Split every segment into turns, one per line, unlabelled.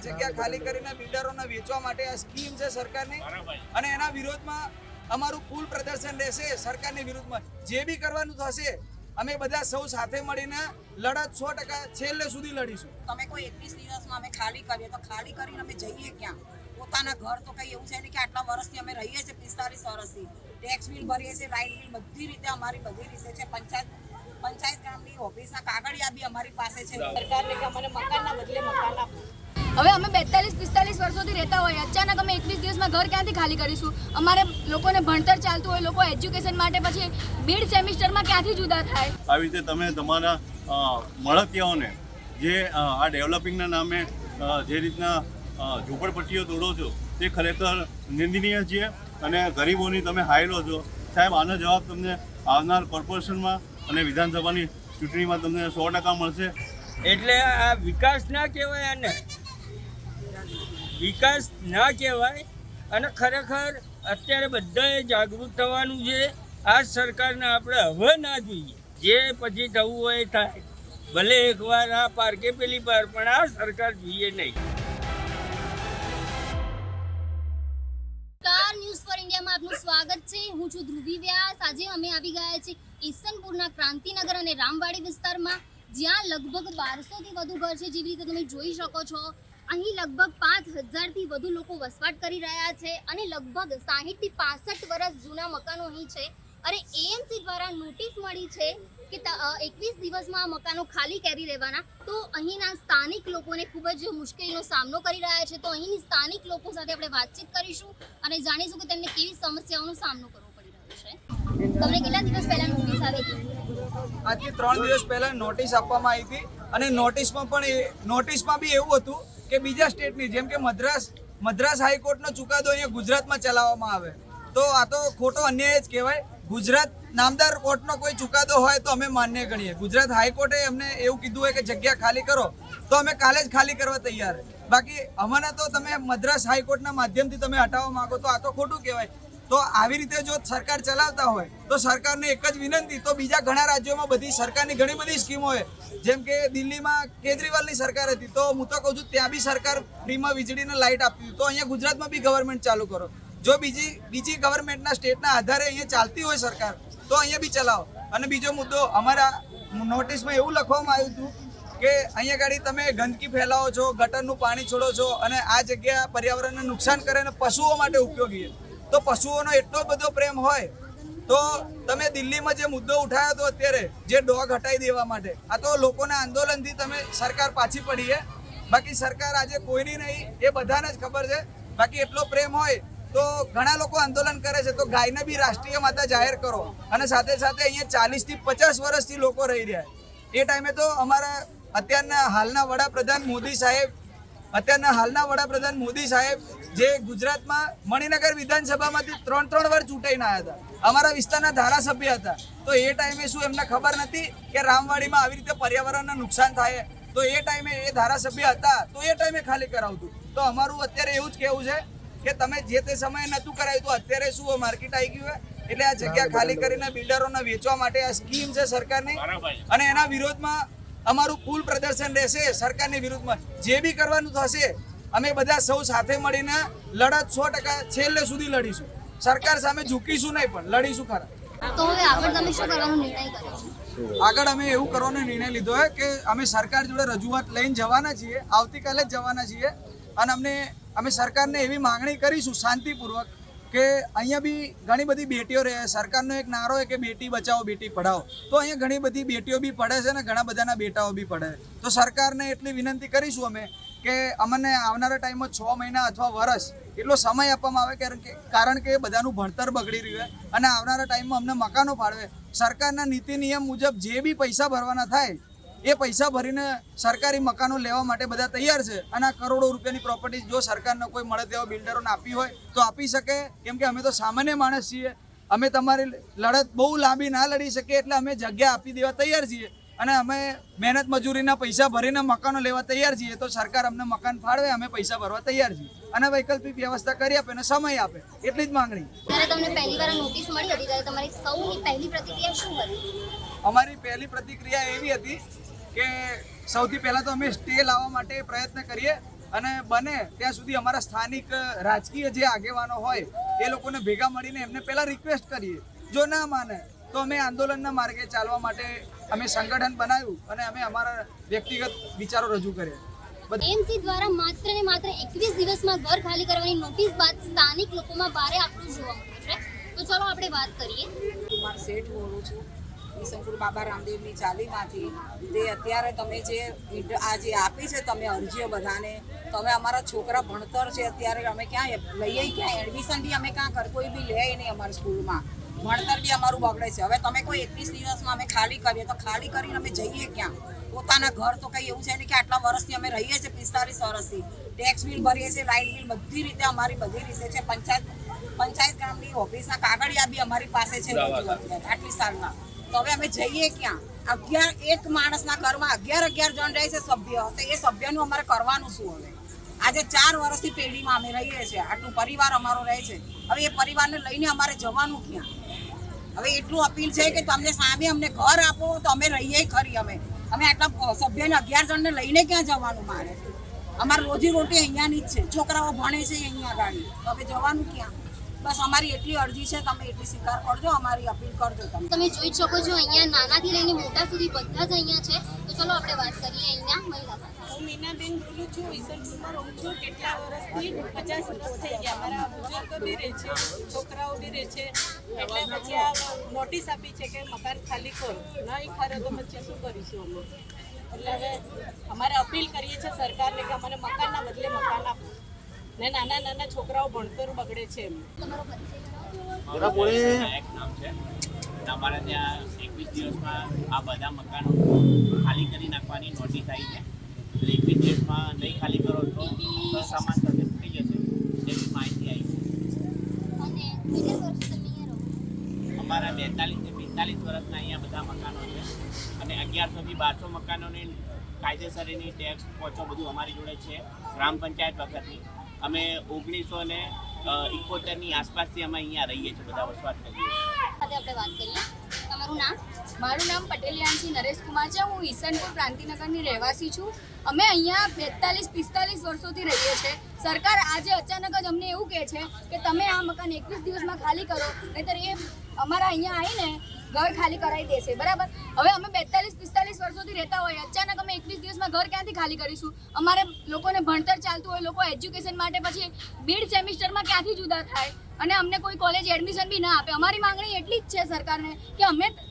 જગ્યા ખાલી કરીને બિલ્ડરોને વેચવા માટે આ સ્કીમ છે સરકારની અને એના વિરોધમાં અમારું ફૂલ પ્રદર્શન રહેશે સરકારની વિરુદ્ધમાં જે બી કરવાનું થશે અમે બધા સૌ સાથે મળીને લડત 100% છેલ્લે સુધી લડીશું।
તમે કોઈ 21 દિવસમાં અમે ખાલી કરીએ તો ખાલી કરીને અમે જઈએ ક્યાં? પોતાના ઘર તો કઈ એવું છે ને કે આટલા વર્ષથી અમે રહીએ છીએ 45 વર્ષથી ટેક્સ બિલ ભરીએ છીએ લાઇટ બિલ બધી રીતે અમારી બધી રીતે છે પંચાયત ગ્રામની ઓફિસના કાગળિયા બી અમારી પાસે છે સરકારને કે અમને મકાનના બદલે મકાન આપો।
હવે અમે 42-45 વર્ષોથી રહેતા હોય અચાનક અમે 21 દિવસમાં ઘર ક્યાંથી ખાલી કરીશું? અમારે લોકોને ભણતર ચાલતું હોય લોકો એજ્યુકેશન માટે પછી મિડ સેમિસ્ટરમાં ક્યાંથી જુદા થાય?
આવી રીતે તમે તમારા મળતિયાઓને જે આ ડેવલપિંગના નામે જે રીતના ઝૂંપડપટ્ટીઓ તોડો છો તે ખરેખર નિંદનીય છે અને ગરીબોની તમે હાય લો છો। સાહેબ આનો જવાબ તમને આવનાર કોર્પોરેશનમાં અને વિધાનસભાની ચૂંટણીમાં તમને 100% મળશે।
એટલે આ વિકાસ ના કહેવાય, આને વિકાસ ના કહેવાય અને ખરેખર અત્યારે બધાએ જાગૃત થવાનું છે। આ સરકારને આપણે હવે ના જોઈએ, જે પછી થવું હોય થાય, ભલે એકવાર આ પાર કે પેલી પાર, પણ આ સરકાર જોઈએ નહીં।
ન્યૂઝ ફોર ઇન્ડિયામાં આપનું સ્વાગત છે। હું છું ધ્રુવી વ્યાસ। આજે અમે આવી ગયા છીએ ઈસનપુરના ક્રાંતિનગર અને રામવાડી વિસ્તારમાં, જ્યાં લગભગ 1200થી વધુ ઘર છે। જેવી રીતે તમે જોઈ શકો છો અહીં લગભગ 5000થી વધુ લોકો વસવાટ કરી રહ્યા છે અને લગભગ 60 થી 65 વર્ષ જૂના મકાનો અહીં છે। અને એએમસી દ્વારા નોટિસ મળી છે કે 21 દિવસમાં આ મકાનો ખાલી કરી દેવાના। તો અહીંના સ્થાનિક લોકોને ખૂબ જ મુશ્કેલીનો સામનો કરી રહ્યા છે। તો અહીંની સ્થાનિક લોકો સાથે આપણે વાતચીત કરીશું અને જાણીશું કે તેમને કેવી સમસ્યાઓનો સામનો કરવો પડી રહ્યો છે। તમને કેટલા દિવસ પહેલા નોટિસ આવી હતી?
આજથી 3 દિવસ પહેલા નોટિસ આપવામાં આવી હતી અને નોટિસમાં બી એવું હતું કે બીજા સ્ટેટની જેમ કે મદ્રાસ હાઈકોર્ટનો ચુકાદો અહીંયા ગુજરાતમાં ચલાવવામાં આવે, તો આ તો ખોટો અન્યાય જ કહેવાય। ગુજરાત નામદાર કોર્ટનો કોઈ ચુકાદો હોય તો અમે માન્ય ગણીએ। ગુજરાત હાઈકોર્ટે અમને એવું કીધું હોય કે જગ્યા ખાલી કરો તો અમે કાલે જ ખાલી કરવા તૈયાર। બાકી અમને તો તમે મદ્રાસ હાઈકોર્ટના માધ્યમથી તમે હટાવવા માંગો તો આ તો ખોટું કહેવાય। તો આવી રીતે જો સરકાર ચલાવતા હોય તો સરકારને એક જ વિનંતી, તો બીજા ઘણા રાજ્યોમાં બધી સરકારની ઘણી બધી સ્કીમો હોય, જેમ કે દિલ્હીમાં કેજરીવાલની સરકાર હતી તો હું તો કહું છું ત્યાં બી સરકાર ફ્રીમાં વીજળીને લાઇટ આપતી હતી, તો અહીંયા ગુજરાતમાં બી ગવર્મેન્ટ ચાલુ કરો। જો બીજી ગવર્મેન્ટના સ્ટેટના આધારે અહીંયા ચાલતી હોય સરકાર તો અહીંયા બી ચલાવો। અને બીજો મુદ્દો, અમારા નોટિસમાં એવું લખવામાં આવ્યું હતું કે અહીંયા ગાડી તમે ગંદકી ફેલાવો છો, ગટરનું પાણી છોડો છો અને આ જગ્યા પર્યાવરણને નુકસાન કરે અને પશુઓ માટે ઉપયોગી છે। તો પશુઓનો એટલો બધો પ્રેમ હોય તો તમે દિલ્હીમાં જે મુદ્દો ઉઠાવ્યો હતો અત્યારે જે ડોગ હટાવી દેવા માટે, આ તો લોકોના આંદોલનથી તમે સરકાર પાછી પડી છે। બાકી સરકાર આજે કોઈની નહીં, એ બધાને જ ખબર છે। બાકી એટલો પ્રેમ હોય તો ઘણા લોકો આંદોલન કરે છે, તો ગાયને બી રાષ્ટ્રીય માતા જાહેર કરો। અને સાથે સાથે અહીંયા 40 થી 50 વર્ષથી લોકો રહી રહ્યા, એ ટાઈમે તો અમારા અત્યારના હાલના વડાપ્રધાન મોદી સાહેબ જે ગુજરાતમાં મણિનગર વિધાનસભામાંથી 3 વાર ચૂંટાઈને આવ્યા હતા, અમારા વિસ્તારના ધારાસભ્ય હતા। તો એ ટાઈમે શું એમને ખબર નથી કે રામવાડીમાં આવી રીતે પર્યાવરણને નુકસાન થાય? તો એ ટાઈમે એ ધારાસભ્ય હતા તો એ ટાઈમે ખાલી કરાવતું। તો અમારું અત્યારે એવું જ કહેવું છે કે તમે જે તે સમયે નહોતું કરાવ્યું તો અત્યારે શું માર્કેટ આવી ગયું હોય, એટલે આ જગ્યા ખાલી કરીને બિલ્ડરોને વેચવા માટે આ સ્કીમ છે સરકારની અને એના વિરોધમાં અમારું ફૂલ પ્રદર્શન રહેશે સરકારની વિરુદ્ધમાં। જે બી કરવાનું થશે અમે બધા સૌ સાથે મળીને લડત 100% છેલ્લે સુધી લડીશું। સરકાર સામે ઝૂકીશું નહીં પણ લડીશું ખરા।
તો હવે આગળ તમે શું કરવાનો નિર્ણય કર્યો છે?
આગળ અમે એવું કરવાનો નિર્ણય લીધો છે કે અમે સરકાર જોડે રજૂઆત લઈને જવાના છીએ, આવતીકાલે જ જવાના છીએ। અને અમે સરકારને એવી માંગણી કરીશું શાંતિપૂર્વક કે અહીંયા બી ઘણી બધી બેટીઓ રહે, સરકારનો એક નારો છે કે બેટી બચાવો બેટી પઢાઓ, તો અહીંયા ઘણી બધી બેટીઓ બી પડે છે ને ઘણા બધાના બેટાઓ બી પડે છે। તો સરકારને એટલી વિનંતી કરીશું અમે કે અમને આવનારા ટાઈમમાં 6 મહિના અથવા વર્ષ એટલો સમય આપવામાં આવે, કારણ કે બધાનું ભણતર બગડી રહ્યું છે અને આવનારા ટાઈમમાં અમને મકાનો ફાળવે। સરકારના નીતિ નિયમ મુજબ જે બી પૈસા ભરવાના થાય એ પૈસા ભરીને સરકારી મકાનો લેવા માટે બધા તૈયાર છે। અને આ કરોડો રૂપિયાની પ્રોપર્ટી જો સરકારને કોઈ મળે તેવા બિલ્ડરોને આપી હોય તો આપી શકે, કેમ કે અમે તો સામાન્ય માણસ છીએ। અમે તમારી લડત બહુ લાંબી ના લડી શકીએ એટલે અમે જગ્યા આપી દેવા તૈયાર છીએ અને અમે મહેનત મજૂરીના પૈસા ભરીને મકાનો લેવા તૈયાર છીએ। તો સરકાર અમને મકાન ફાળવે, અમે પૈસા ભરવા તૈયાર છીએ અને વૈકલ્પિક વ્યવસ્થા કરી આપે અને સમય આપે, એટલી જ માંગણી।
જ્યારે તમને પહેલી વાર નોટિસ મળી હતી ત્યારે તમારી સૌની પહેલી પ્રતિક્રિયા શું હતી?
અમારી પહેલી પ્રતિક્રિયા એવી હતી કે સૌથી પહેલાં તો અમે સ્ટે લાવવા માટે પ્રયત્ન કરીએ અને બને ત્યાં સુધી અમારા સ્થાનિક રાજકીય જે આગેવાનો હોય એ લોકોને ભેગા મળીને એમને પહેલાં રિક્વેસ્ટ કરીએ. જો ના માને તો અમે આંદોલનના માર્ગે ચાલવા માટે અમે સંગઠન બનાવ્યું અને અમે અમારા વ્યક્તિગત વિચારો રજૂ કર્યા.
એમસી દ્વારા માત્ર ને માત્ર 21 દિવસમાં ઘર ખાલી કરવાની નોટિસ બાદ સ્થાનિક લોકોમાં ભારે આક્રોશ જોવા મળ્યો છે. તો ચાલો આપણે વાત કરીએ.
કુમાર શેઠ બોલું છું ઈસનપુર બાબા રામદેવની ચાલીમાંથી. તે અત્યારે તમે જે આ જે આપી છે તમે અરજીઓ બધાને, તમે અમારા છોકરા ભણતર છે અત્યારે અમે ક્યાં લઈએ, ક્યાં એડમિશન બી અમે ક્યાં કોઈ બી લે નહીં અમારી સ્કૂલમાં, ભણતર બી અમારું બગડે છે. હવે તમે કોઈ 21 દિવસમાં અમે ખાલી કરીએ તો ખાલી કરીને અમે જઈએ ક્યાં? પોતાના ઘર તો કંઈ એવું છે ને કે આટલા વર્ષથી અમે રહીએ છીએ, 45 વર્ષથી ટેક્સ બિલ ભરીએ છીએ, લાઇટ બિલ, બધી રીતે અમારી બધી રીતે છે. પંચાયત ગ્રામની ઓફિસના કાગળિયા બી અમારી પાસે છે આટલી સાલના. તો હવે અમે જઈએ ક્યાં? એક માણસના ઘરમાં 11 જણ રહે છે સભ્ય, તો એ સભ્યનું અમારે કરવાનું શું? હવે આજે 4 વર્ષથી પેઢીમાં અમે રહીએ છીએ, આટલું પરિવાર અમારો રહે છે. હવે એ પરિવારને લઈને અમારે જવાનું ક્યાં? હવે એટલું અપીલ છે કે તમને સામે અમને ઘર આપો તો અમે રહીએ ખરી. અમે આટલા સભ્યને 11 જણને લઈને ક્યાં જવાનું? મારે અમારી રોજીરોટી અહીંયાની જ છે, છોકરાઓ ભણે છે અહીંયા ગાડી, તો હવે જવાનું ક્યાં? બસ અમારી એટલી અરજી છે, તમે એટલી સ્વીકાર કરજો, અમારી અપીલ કરજો.
તમે જોઈ શકો છો અહીંયા નાનાથી લઈને મોટા સુધી બધા જ અહીંયા છે. તો ચલો આપણે વાત કરીએ અહીંયા મહિલા સાથે.
હું મીનાબેન બોલું છું, ઈસનપુરમાં રહું છું. કેટલા વર્ષથી 50 વર્ષ થઈ ગયા. મારા બુઝુર્ગો બી રહે છે, છોકરાઓ બી રહે છે. એટલે પછી આ નોટિસ આપી છે કે મકાન ખાલી કરો, નહીં ખરે તો પછી શું કરીશું અમે? એટલે હવે અમારે અપીલ કરીએ છીએ સરકારને કે અમને મકાનના બદલે મકાન આપો, ને નાના છોકરાઓ ભણતર બગડે છે એમ.
તમારો પરિચય જણાવો.
નાયક નામ છે. અમારે ત્યાં 21 દિવસમાં આ બધા મકાનો ખાલી કરી નાખવાની નોટિસ આવી છે. 21 દિવસમાં નહીં ખાલી કરો તો સામાન સાથે તૂટી જશે એવી માહિતી આવી છે.
અને કેટલા વર્ષ તમે અહીંયા રહો?
અમારા 42 થી 45 વર્ષના અહીંયા બધા મકાનો છે અને 1100 થી 1200 મકાનોની કાયદેસરની ટેક્સ પહોંચો બધું અમારી જોડે છે ગ્રામ પંચાયત વખતની. અમે 1971ની આસપાસથી અમે અહીંયા રહીએ છીએ, બધા વસવાટ કરીએ છીએ.
સાથે આપણે વાત કરીએ. તમારું નામ?
મારું નામ પટેલિયાનસી નરેશકુમાર છે. હું ઈસનપુર ક્રાંતિનગરની રહેવાસી છું. અમે અહીંયા 45 વર્ષોથી રહીએ છીએ. સરકાર આજે અચાનક જ અમને એવું કહે છે કે તમે આ મકાન 21 દિવસમાં ખાલી કરો, નહીંતર એ અમારા અહીંયા આવીને ઘર ખાલી કરાવી દેશે. બરાબર? હવે અમે 45 વર્ષોથી રહેતા હોય, અચાનક અમે 21 દિવસમાં ઘર ક્યાંથી ખાલી કરીશું? અમારે લોકોને ભણતર ચાલતું હોય, લોકો એજ્યુકેશન માટે પછી મિડ સેમિસ્ટરમાં ક્યાંથી જુદા થાય અને અમને કોઈ કોલેજ એડમિશન બી ના આપે. અમારી માંગણી એટલી જ છે સરકારને કે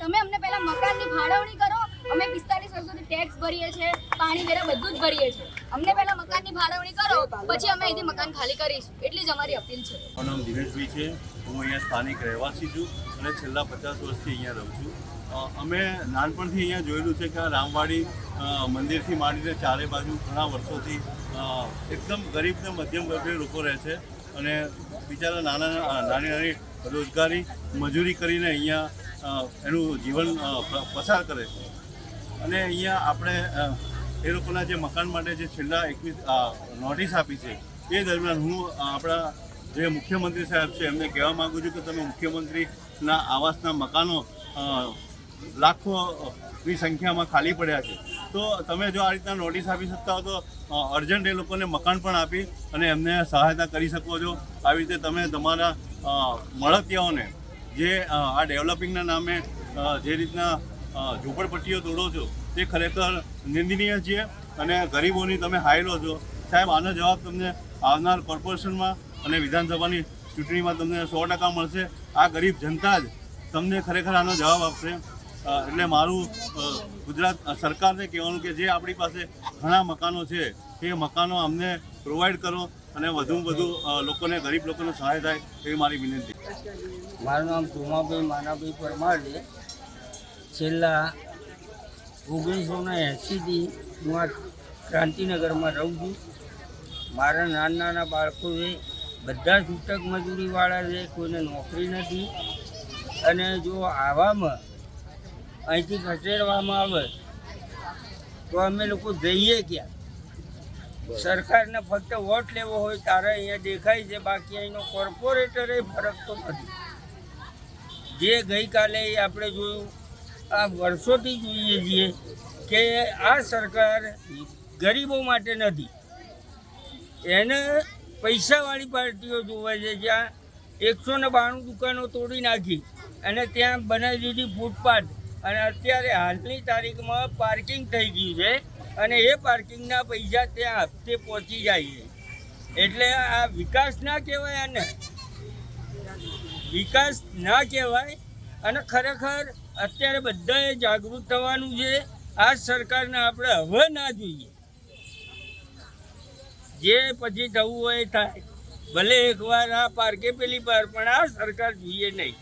તમે અમને પહેલાં મકાનની ફાળવણી કરો. અમે 45 વર્ષોથી ટેક્સ ભરીએ છીએ, પાણી વેરા બધું જ ભરીએ છીએ. અમને પહેલાં મકાનની ફાળવણી કરો, પછી અમે અહીંથી મકાન ખાલી કરીશું. એટલી જ અમારી અપીલ છે.
મારું નામ દિનેશભાઈ છે. હું અહીંયા સ્થાનિક રહેવાસી છું અને છેલ્લા 50 વર્ષથી અહીંયા રહું છું. અમે નાનપણથી અહીંયા જોયેલું છે કે આ રામવાડી મંદિરથી માંડીને ચારે બાજુ ઘણા વર્ષોથી એકદમ ગરીબ ને મધ્યમ વર્ગના લોકો રહે છે અને બિચારા નાની રોજગારી મજૂરી કરીને અહીંયા એનું જીવન પસાર કરે છે. અને અહીંયા આપણે એ લોકોના જે મકાન માટે જે છેલ્લા 21 નોટિસ આપી છે એ દરમિયાન હું આપણા જે મુખ્યમંત્રી સાહેબ છે એમને કહેવા માગું છું કે તમે મુખ્યમંત્રીના આવાસના મકાનો લાખોની સંખ્યામાં ખાલી પડ્યા છે, તો તમે જો આ રીતના નોટિસ આપી શકતા હો તો અર્જન્ટ એ લોકોને મકાન પણ આપી અને એમને સહાયતા કરી શકો છો. આવી રીતે તમે તમારા મળતિયાઓને જે આ ડેવલપિંગના નામે જે રીતના ઝૂંપડપટ્ટીઓ તોડો છો તે ખરેખર નિંદનીય છે અને ગરીબોની તમે હાય લો છો. સાહેબ, આનો જવાબ તમને આવનાર કોર્પોરેશનમાં અને વિધાનસભાની ચૂંટણીમાં તમને 100% મળશે. આ ગરીબ જનતા જ તમને ખરેખર આનો જવાબ આપશે. એટલે મારું ગુજરાત સરકારને કહેવાનું કે જે આપણી પાસે ઘણા મકાનો છે એ મકાનો અમને પ્રોવાઈડ કરો અને વધુમાં વધુ લોકોને, ગરીબ લોકોને સહાય થાય એવી મારી વિનંતી.
મારું નામ ભૂમાભાઈ માનાભાઈ પરમાર છે. છેલ્લા 1980થી હું આ ક્રાંતિનગરમાં રહું છું. મારા નાના બાળકો છે, બધા છૂટક મજૂરીવાળા છે, કોઈને નોકરી નથી. અને જો આવામાં અહીંથી ખસેડવામાં આવે તો અમે લોકો જઈએ ક્યાં? સરકારને ફક્ત વોટ લેવો હોય ત્યારે અહીંયા દેખાય છે, બાકી અહીંનો કોર્પોરેટરે ફરક તો નથી. જે ગઈકાલે આપણે જોયું, આ વર્ષોથી જોઈએ છીએ કે આ સરકાર ગરીબો માટે નથી, એને પૈસાવાળી પાર્ટીઓ જોવે છે, જ્યાં 192 દુકાનો તોડી નાખી અને ત્યાં બનાવી દીધી ફૂટપાથ, અને અત્યારે હાલની તારીખમાં પાર્કિંગ થઈ ગયું છે અને એ પાર્કિંગના પૈસા ત્યાં હપ્તે પહોંચી જાય છે. એટલે આ વિકાસ ના કહેવાય, આને વિકાસ ના કહેવાય. અને ખરેખર અત્યારે બધાએ જાગૃત થવાનું છે. આ સરકારને આપણે હવે ના જોઈએ. જે પછી થવું હોય થાય, ભલે એકવાર આ પાર્કે પેલી પાર, પણ આ સરકાર જોઈએ નહીં.